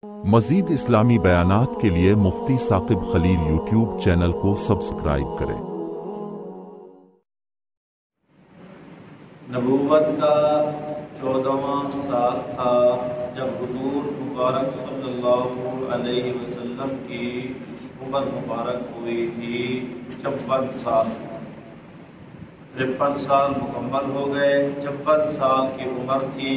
مزید اسلامی بیانات کے لیے مفتی ثاقب خلیل یوٹیوب چینل کو سبسکرائب کریں۔ نبوت کا 14واں سال تھا جب حضور مبارک صلی اللہ علیہ وسلم کی عمر مبارک ہوئی تھی 56 سال۔ 53 سال مکمل ہو گئے، 56 سال کی عمر تھی،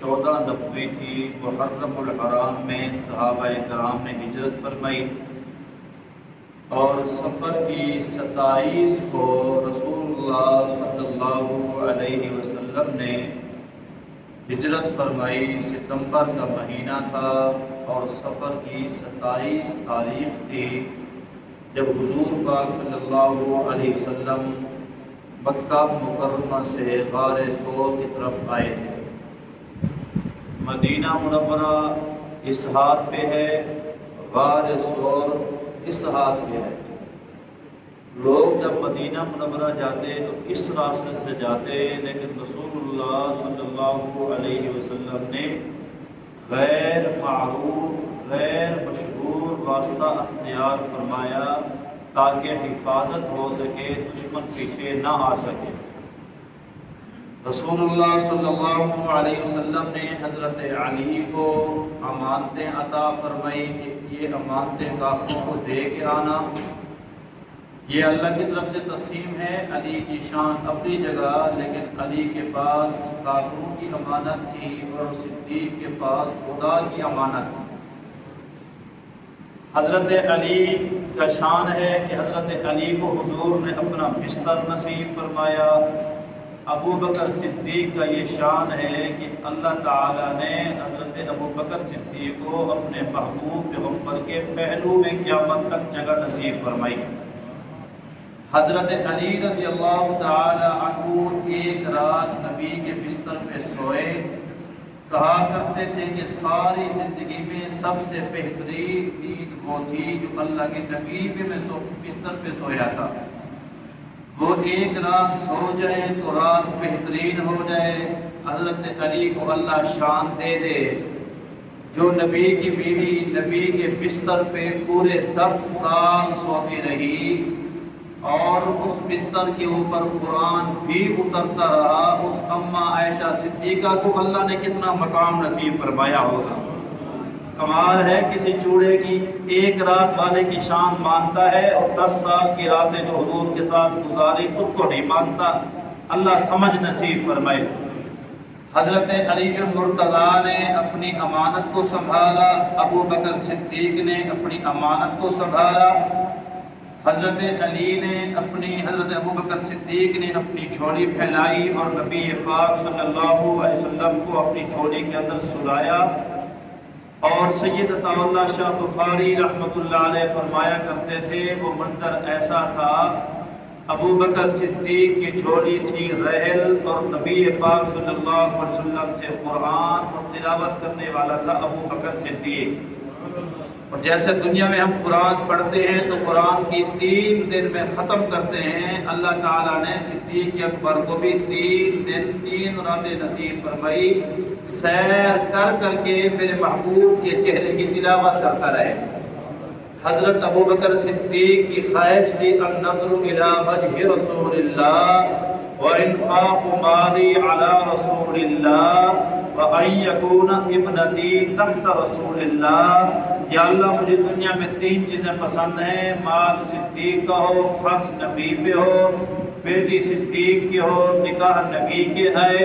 14 نبوی تھی۔ محرم الحرام میں صحابہ کرام نے ہجرت فرمائی اور سفر کی 27 کو رسول اللہ صلی اللہ علیہ وسلم نے ہجرت فرمائی۔ ستمبر کا مہینہ تھا اور سفر کی 27 تاریخ تھی جب حضور پاک صلی اللہ علیہ وسلم مکہ مکرمہ سے غار ثور کی طرف آئے تھے۔ مدینہ منورہ اس ہاتھ پہ ہے، غار ثور اس ہاتھ پہ ہے۔ لوگ جب مدینہ منورہ جاتے تو اس راستے سے جاتے، لیکن رسول اللہ صلی اللہ علیہ وسلم نے غیر معروف غیر مشہور راستہ اختیار فرمایا تاکہ حفاظت ہو سکے، دشمن پیچھے نہ آ سکے۔ رسول اللہ صلی اللہ علیہ وسلم نے حضرت علی کو امانتیں عطا فرمائی کہ یہ امانتیں کافروں کو دے کے آنا۔ یہ اللہ کی طرف سے تقسیم ہے۔ علی کی شان اپنی جگہ، لیکن علی کے پاس کافروں کی امانت تھی اور صدیق کے پاس خدا کی امانت تھی۔ حضرت علی کا شان ہے کہ حضرت علی کو حضور نے اپنا بستر نصیب فرمایا۔ ابو بکر صدیق کا یہ شان ہے کہ اللہ تعالیٰ نے حضرت ابو بکر صدیق کو اپنے محبوب پیغمبر کے پہلو میں قیامت تک جگہ نصیب فرمائی۔ حضرت علی رضی اللہ تعالی عنہ ایک رات نبی کے بستر پہ سوئے، کہا کرتے تھے کہ ساری زندگی میں سب سے بہترین نیند وہ تھی جو اللہ کے نبی میں بستر پہ سویا تھا۔ وہ ایک رات سو جائے تو رات بہترین ہو جائے۔ حضرت علی کو اللہ شان دے دے جو نبی کی بیوی نبی کے بستر پہ پورے 10 سال سوتی رہی اور اس بستر کے اوپر قرآن بھی اترتا رہا۔ اس اماں عائشہ صدیقہ کو اللہ نے کتنا مقام نصیب فرمایا ہوگا۔ کمال ہے کسی چوڑے کی ایک رات والے کی شان مانتا ہے اور 10 سال کی راتیں جو حضور کے ساتھ گزاری اس کو نہیں مانتا۔ اللہ سمجھ نصیب فرمائے۔ حضرت علی المرتضیٰ نے اپنی امانت کو سنبھالا، ابو بکر صدیق نے اپنی امانت کو سنبھالا۔ حضرت ابو بکر صدیق نے اپنی جھولی پھیلائی اور نبی پاک صلی اللہ علیہ وسلم کو اپنی جھولی کے اندر سلایا۔ اور سید عطا اللہ شاہ بخاری رحمۃ اللہ علیہ فرمایا کرتے تھے وہ منظر ایسا تھا، ابو بکر صدیق کی جھولی تھی رحل اور نبی پاک صلی اللہ علیہ وسلم سے قرآن اور تلاوت کرنے والا تھا ابو بکر صدیق۔ اور جیسے دنیا میں ہم قرآن پڑھتے ہیں تو قرآن کی 3 دن میں ختم کرتے ہیں، اللہ تعالیٰ نے صدیق اکبر کو بھی 3 دن 3 راتیں نصیب فرمائی، سیر کر کر کے میرے محبوب کے چہرے کی تلاوت کرتا رہے۔ حضرت ابو بکر صدیق کی خواہش تھی النظر الی وجہ رسول اللہ وانفاق مالی علی رسول اللہ وَأَن يَكُونَ ابْنَتِي تَحْتَ رَسُولِ اللَّهِ۔ یا اللہ مجھے دنیا میں 3 چیزیں پسند ہیں، مال صدیق کا ہو، فرض نبی پہ ہو، بیٹی صدیق کی ہو، نکاح نبی کے ہے،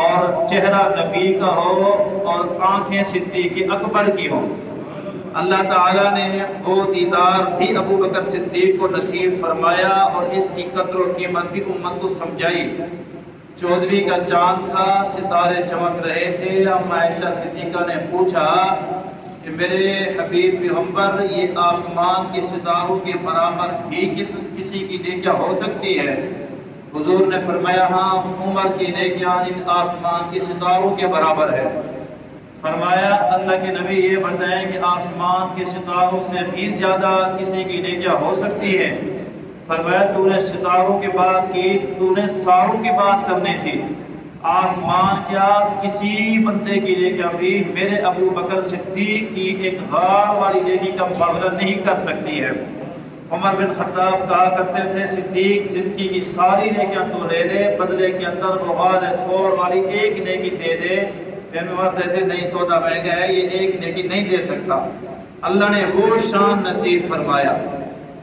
اور چہرہ نبی کا ہو اور آنکھیں صدیق اکبر کی ہوں۔ اللہ تعالیٰ نے وہ دیدار بھی ابو بکر صدیق کو نصیب فرمایا اور اس کی قدر و قیمت بھی امت کو سمجھائی۔ 14ویں کا چاند تھا، ستارے چمک رہے تھے۔ اما عائشہ صدیقہ نے پوچھا کہ میرے حبیب پیغمبر یہ آسمان کے ستاروں کے برابر بھی کسی کی نیکیاں ہو سکتی ہے؟ حضور نے فرمایا ہاں، عمر کی نیکیاں ان آسمان کے ستاروں کے برابر ہے۔ فرمایا اللہ کے نبی یہ بتائیں کہ آسمان کے ستاروں سے بھی زیادہ کسی کی نیکیاں ہو سکتی ہے؟ فرمایا تو نے ستاروں کی بات کی، تو نے ساروں کی بات کرنی تھی۔ آسمان کیا کسی بندے کے لیے کبھی میرے ابو بکر صدیق کی ایک غار والی نیکی کا مقابلہ نہیں کر سکتی ہے۔ عمر بن خطاب کہا کرتے تھے صدیق زندگی کی ساری نیکیاں تو لے دے، بدلے کے اندر وہ غار ثور والی ایک نیکی دے دے۔ پھر میں کہتے تھے نہیں سودا مہنگا ہے، یہ ایک نیکی نہیں دے سکتا۔ اللہ نے وہ شان نصیب فرمایا۔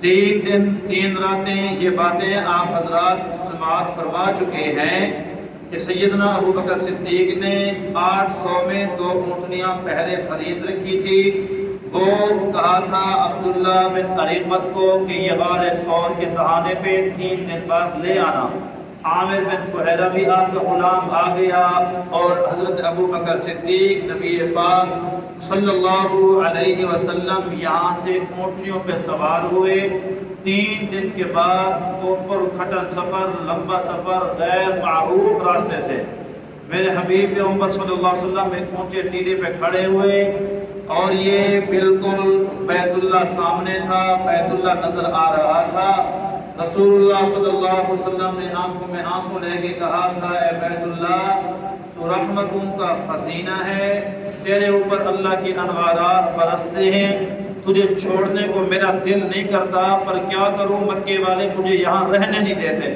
3 دن 3 راتیں یہ باتیں آپ حضرات سماعت فرما چکے ہیں کہ سیدنا ابو بکر صدیق نے 800 میں 2 اونٹنیاں پہلے خرید رکھی تھی۔ وہ کہا تھا عبداللہ بن اریقت کو کہ یہ غار ثور کے دہانے پہ 3 دن بعد لے آنا۔ عامر بن فہیرہ بھی آپ کا غلام آ گیا اور حضرت ابو بکر صدیق نبی پاک صلی اللہ علیہ وسلم یہاں سے اونٹنیوں پہ سوار ہوئے۔ 3 دن کے بعد اوپر کھٹن سفر، لمبا سفر، غیر معروف راستے سے میرے حبیب پیغمبر صلی اللہ علیہ وسلم ایک اونچے ٹیلے پہ کھڑے ہوئے اور یہ بالکل بیت اللہ سامنے تھا، بیت اللہ نظر آ رہا تھا۔ رسول اللہ صلی اللہ علیہ وسلم نے آنکھوں میں آنسو لے کے کہا تھا اے بیت اللہ تو رحمتوں کا خزینہ ہے، تیرے اوپر اللہ کے انوارات برستے ہیں، تجھے چھوڑنے کو میرا دل نہیں کرتا، پر کیا کروں مکے والے مجھے یہاں رہنے نہیں دیتے۔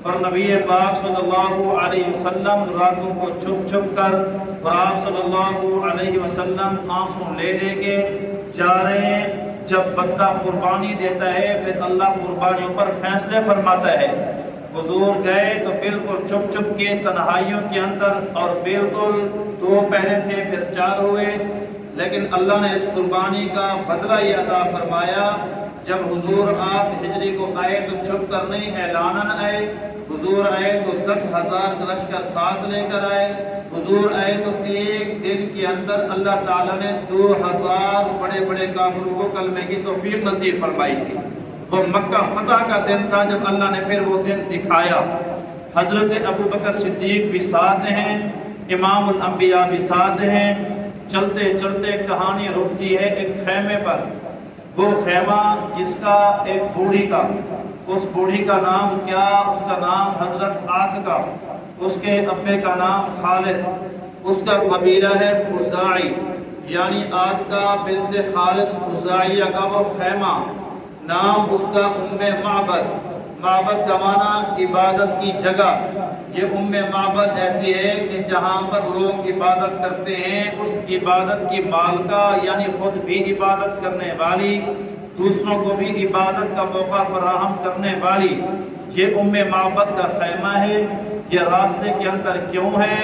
اور نبی پاک صلی اللہ علیہ وسلم راتوں کو چھپ چھپ کر اور آپ صلی اللہ علیہ وسلم آنسو لے لے کے جا رہے ہیں۔ جب بندہ قربانی دیتا ہے پھر اللہ قربانیوں پر فیصلے فرماتا ہے۔ حضور گئے تو بالکل چھپ چھپ کے تنہائیوں کے اندر، اور بالکل 2 پہلے تھے پھر 4 ہوئے، لیکن اللہ نے اس قربانی کا بدلہ یہ عطا فرمایا۔ جب حضور آپ ہجری کو آئے تو چھپ کر نہیں، اعلاناً آئے۔ حضور آئے تو 10,000 لشکر ساتھ لے کر آئے۔ حضور آئے تو 1 دن کے اندر اللہ تعالیٰ نے 2000 بڑے بڑے کافروں کو کلمے کی توفیق نصیب فرمائی تھی۔ وہ مکہ فتح کا دن تھا جب اللہ نے پھر وہ دن دکھایا۔ حضرت ابو بکر صدیق بھی ساتھ ہیں، امام الانبیاء بھی ساتھ ہیں۔ چلتے چلتے کہانی رکتی ہے ایک خیمے پر۔ وہ خیمہ جس کا ایک بوڑھی کا، اس بوڑھی کا نام کیا، اس کا نام حضرت عاتقہ، اس کے ابے کا نام خالد، اس کا قبیلہ ہے خزاعی، یعنی عاتقہ بنت خالد خزاعیہ کا وہ خیمہ۔ نام اس کا معبد، معبد کا معنی عبادت کی جگہ۔ یہ معبد ایسی ہے کہ جہاں پر لوگ عبادت کرتے ہیں اس عبادت کی مالکہ، یعنی خود بھی عبادت کرنے والی، دوسروں کو بھی عبادت کا موقع فراہم کرنے والی، یہ معبد کا خیمہ ہے۔ یہ راستے کے اندر کیوں ہے؟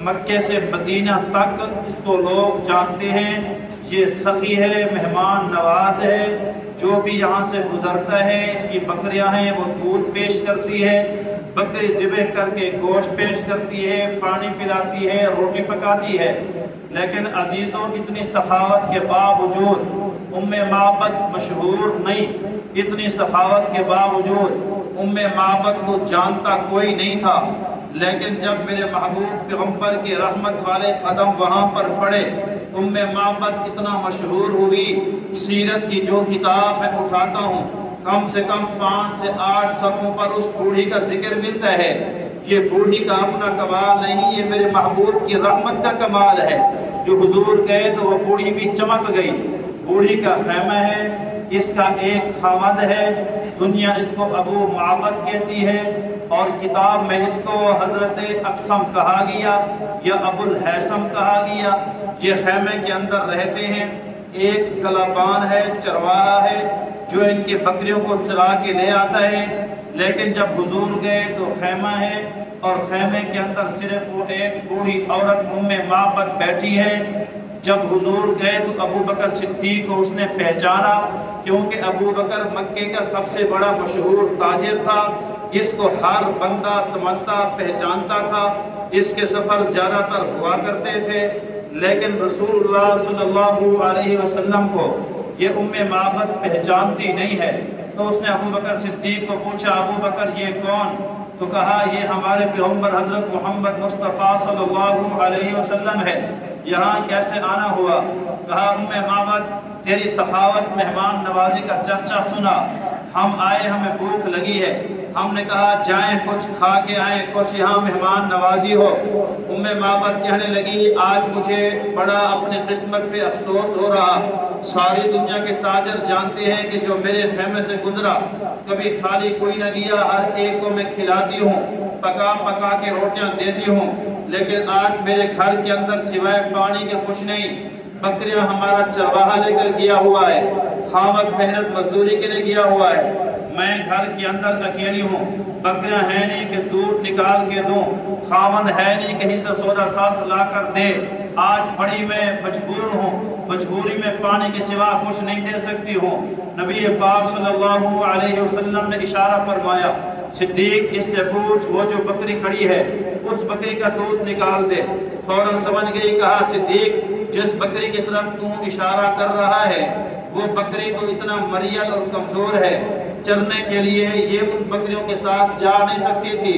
مکے سے مدینہ تک اس کو لوگ جانتے ہیں، یہ سخی ہے، مہمان نواز ہے۔ جو بھی یہاں سے گزرتا ہے اس کی بکریاں ہیں وہ دودھ پیش کرتی ہے، بکری ذبح کر کے گوشت پیش کرتی ہے، پانی پلاتی ہے، روٹی پکاتی ہے۔ لیکن عزیزوں اتنی سخاوت کے باوجود معبد مشہور نہیں، اتنی سخاوت کے باوجود معبد کو جانتا کوئی نہیں تھا۔ لیکن جب میرے محبوب پیغمبر کے رحمت والے قدم وہاں پر پڑے، معبد اتنا مشہور ہوئی۔ سیرت کی جو کتاب میں اٹھاتا ہوں کم سے کم 5 سے 8 صفحوں پر اس بوڑھی کا ذکر ملتا ہے۔ یہ بوڑھی کا اپنا کمال نہیں، یہ میرے محبوب کی رحمت کا کمال ہے۔ جو حضور گئے تو وہ بوڑھی بھی چمک گئی۔ بوڑھی کا خیمہ ہے، اس کا ایک خاوند ہے، دنیا اس کو ابو معبد کہتی ہے، اور کتاب میں اس کو حضرت اقسم کہا گیا یا ابو الحیثم کہا گیا۔ یہ خیمے کے اندر رہتے ہیں۔ ایک کلابان ہے، چرواہا ہے، جو ان کے بکریوں کو چرا کے لے آتا ہے۔ لیکن جب حضور گئے تو خیمہ ہے، اور خیمے کے اندر صرف وہ ایک بوڑھی عورت معبد بیٹھی ہے۔ جب حضور گئے تو ابو بکر صدیق کو اس نے پہچانا، کیونکہ ابو بکر مکے کا سب سے بڑا مشہور تاجر تھا، اس کو ہر بندہ سمجھتا پہچانتا تھا، اس کے سفر زیادہ تر ہوا کرتے تھے۔ لیکن رسول اللہ صلی اللہ علیہ وسلم کو یہ معبد پہچانتی نہیں ہے، تو اس نے ابو بکر صدیق کو پوچھا ابو بکر یہ کون؟ تو کہا یہ ہمارے پیغمبر حضرت محمد مصطفیٰ صلی اللہ علیہ وسلم ہے، یہاں کیسے آنا ہوا؟ کہا معبد تیری سخاوت مہمان نوازی کا چرچا سنا، ہم آئے، ہمیں بھوک لگی ہے، ہم نے کہا جائیں کچھ کھا کے آئیں، کچھ یہاں مہمان نوازی ہو۔ معبد کہنے لگی آج مجھے بڑا اپنے قسمت پہ افسوس ہو رہا، ساری دنیا کے تاجر جانتے ہیں کہ جو میرے خیمے سے گزرا کبھی خالی کوئی نہ گیا، ہر ایک کو میں کھلاتی ہوں، پکا پکا کے روٹیاں دیتی ہوں، لیکن آج میرے گھر کے اندر سوائے پانی کے کچھ نہیں۔ بکریاں ہمارا چرواہا لے کر گیا ہوا ہے، خامد محنت مزدوری کے لیے گیا ہوا ہے، میں گھر کے اندر اکیلی ہوں، بکریاں ہیں نہیں کہ دودھ نکال کے دوں، خامد ہے نہیں کہیں سے سودا ساتھ لا کر دے، آج بڑی میں مجبور ہوں، مجبوری میں پانی کے سوا کچھ نہیں دے سکتی ہوں۔ نبی پاک صلی اللہ علیہ وسلم نے اشارہ فرمایا، صدیق اس سے پوچھ وہ جو بکری کھڑی ہے اس بکری کا دودھ نکال دے۔ فوراً سمجھ گئی، کہا صدیق جس بکری کی طرف تو اشارہ کر رہا ہے وہ بکری تو اتنا مریل اور کمزور ہے، چرنے کے لیے یہ ان بکریوں کے ساتھ جا نہیں سکتی تھی،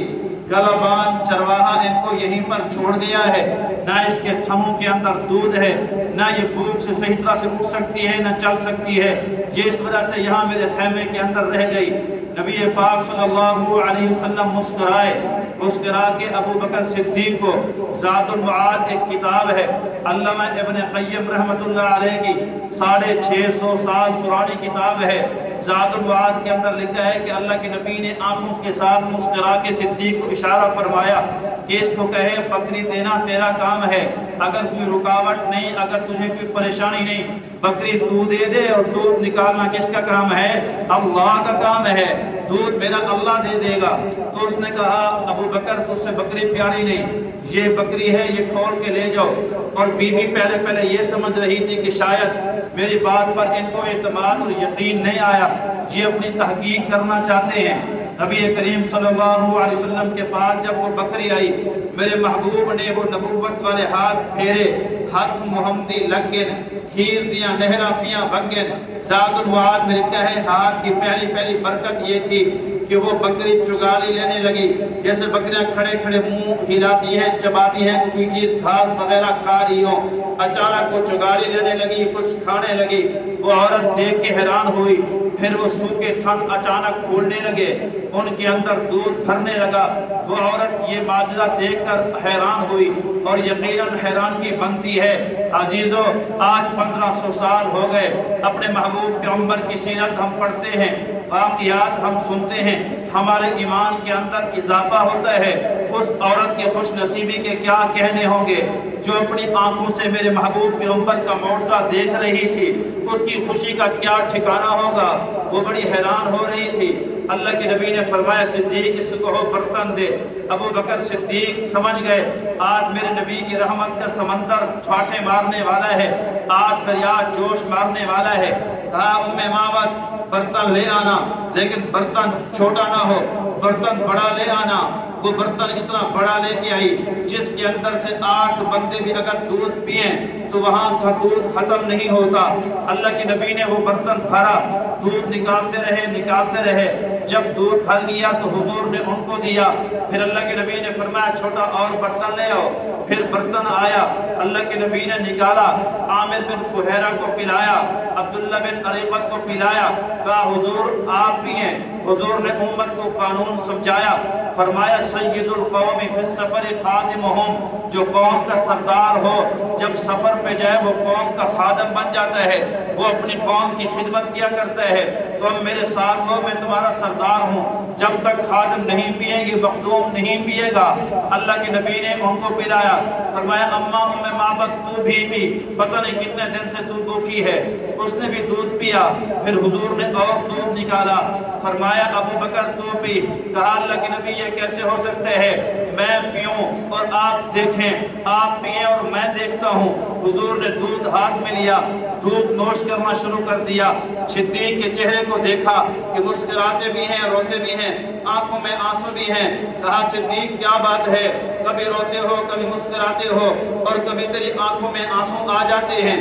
گلابان چرواہا ان کو یہیں پر چھوڑ دیا ہے، نہ اس کے تھموں کے اندر دودھ ہے، نہ یہ بھوک سے صحیح طرح سے اٹھ سکتی ہے، نہ چل سکتی ہے، یہ اس وجہ سے یہاں میرے خیمے کے اندر رہ گئی۔ نبی پاک صلی اللہ علیہ وسلم مسکرائے، مسکرا کے ابو بکر صدیق کو، ذات المعاد ایک کتاب ہے علامہ ابن قیم رحمۃ اللہ علیہ کی 650 سال پرانی کتاب ہے، ذات المعاد کے اندر لکھا ہے کہ اللہ کے نبی نے آنکھوں کے ساتھ مسکرا کے صدیق کو اشارہ فرمایا کہ اس کو کہے بکری دینا تیرا کام ہے، اگر کوئی رکاوٹ نہیں، اگر تجھے کوئی پریشانی نہیں، بکری تو دے دے، اور دودھ نکالنا کس کا کام ہے؟ اللہ کا کام ہے، دودھ میرا اللہ دے دے گا۔ تو اس نے کہا ابو بکر تجھ سے بکری پیاری نہیں، یہ بکری ہے، یہ کھول کے لے جاؤ۔ اور بی بی پہلے یہ سمجھ رہی تھی کہ شاید میری بات پر ان کو اعتماد اور یقین نہیں آیا، یہ اپنی تحقیق کرنا چاہتے ہیں۔ نبی کریم صلی اللہ علیہ وسلم کے پاس جب وہ بکری آئی، میرے محبوب نے وہ نبوت والے ہاتھ پھیرے، ہاتھ محمدی لگن، کھیر دیا نہرہ پیاں بگن۔ ذات المعاد میں لکھتا ہے ہاتھ کی پہلی برکت یہ تھی کہ وہ بکری چگالی لینے لگی، جیسے بکریاں کھڑے کھڑے منہ ہلاتی ہیں، چباتی ہیں، کوئی چیز گھاس وغیرہ کھا رہی ہو، اچانک وہ چگالی لینے لگی، کچھ کھانے لگی۔ وہ عورت دیکھ کے حیران ہوئی، پھر وہ سوکھے تھن اچانک پھولنے لگے، ان کے اندر دودھ بھرنے لگا۔ وہ عورت یہ ماجرا دیکھ کر حیران ہوئی، اور یقیناً حیران کی بنتی ہے۔ عزیزو آج 1500 سال ہو گئے، اپنے محبوب پیغمبر کی سیرت ہم پڑھتے ہیں، واقعات ہم سنتے ہیں، ہمارے ایمان کے اندر اضافہ ہوتا ہے۔ اس عورت کے خوش نصیبی کے کیا کہنے ہوں گے جو اپنی آنکھوں سے میرے محبوب پیغمبر کا معجزہ دیکھ رہی تھی، اس کی خوشی کا کیا ٹھکانہ ہوگا۔ وہ بڑی حیران ہو رہی تھی۔ اللہ کے نبی نے فرمایا صدیق اس کو کہو برتن دے۔ ابو بکر صدیق سمجھ گئے آج میرے نبی کی رحمت کا سمندر ٹھاٹھے مارنے والا ہے، آج دریا جوش مارنے والا ہے۔ کہا ام معبد برتن لے آنا، لیکن برتن چھوٹا نہ ہو، برتن بڑا لے آنا۔ وہ برتن اتنا بڑا لے کے آئی جس کے اندر سے 8 بندے بھی اگر دودھ پئیں تو وہاں سے دودھ ختم نہیں ہوتا۔ اللہ کے نبی نے وہ برتن بھرا، دودھ نکالتے رہے، جب دودھ بھر گیا تو حضور نے ان کو دیا۔ پھر اللہ کے نبی نے فرمایا چھوٹا اور برتن لے آؤ، پھر برتن آیا، اللہ کے نبی نے نکالا، عامر بن فہیرہ کو پلایا، عبداللہ بن عریقت کو پلایا، کہا حضور آپ پئیں۔ حضور نے امت کو قانون سمجھایا، فرمایا سید القوم فی السفر خادمہم، جو قوم کا سردار ہو جب سفر پہ جائے وہ قوم کا خادم بن جاتا ہے، وہ اپنی قوم کی خدمت کیا کرتا ہے۔ تم میرے ساتھ ہو، میں تمہارا سردار ہوں، جب تک خادم نہیں پیئیں گے مخدوم نہیں پیے گا۔ اللہ کے نبی نے ان کو پلایا، فرمایا اماں ام معبد تو بھی پی، پتہ نہیں کتنے دن سے تو بھوکی ہے۔ اس نے بھی دودھ پیا، پھر حضور نے اور دودھ نکالا، فرمایا ابو بکر تو پی۔ کہا اللہ کے نبی یہ کیسے ہو سکتے ہیں، میں پیوں اور آپ دیکھیں، آپ پئیں اور میں دیکھتا ہوں۔ حضور نے دودھ ہاتھ میں لیا، دودھ نوش کرنا شروع کر دیا۔ صدیق کے چہرے کو دیکھا کہ مسکراتے بھی ہیں، روتے بھی ہیں، آنکھوں میں آنسو بھی ہیں۔ کہا صدیق کیا بات ہے، کبھی روتے ہو، کبھی مسکراتے ہو، اور کبھی تیری آنکھوں میں آنسو آ جاتے ہیں۔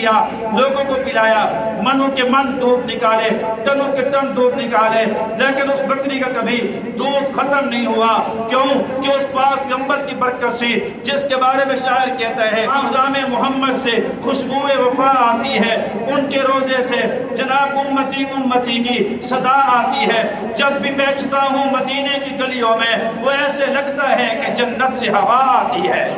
کیا، لوگوں کو پلایا، منوں کے من دودھ نکالے، تنوں کے تن دودھ نکالے، لیکن اس بکری کا کبھی دودھ ختم نہیں ہوا۔ کیوں؟ کہ اس پاک پیغمبر کی برکت سے، جس کے بارے میں شاعر کہتا ہے آمدام محمد سے خوشبو وفا آتی ہے، ان کے روزے سے جناب امتی امتی کی صدا آتی ہے۔ جب بھی بیٹھتا ہوں مدینے کی گلیوں میں وہ ایسے لگتا ہے کہ جنت سے ہوا آتی ہے۔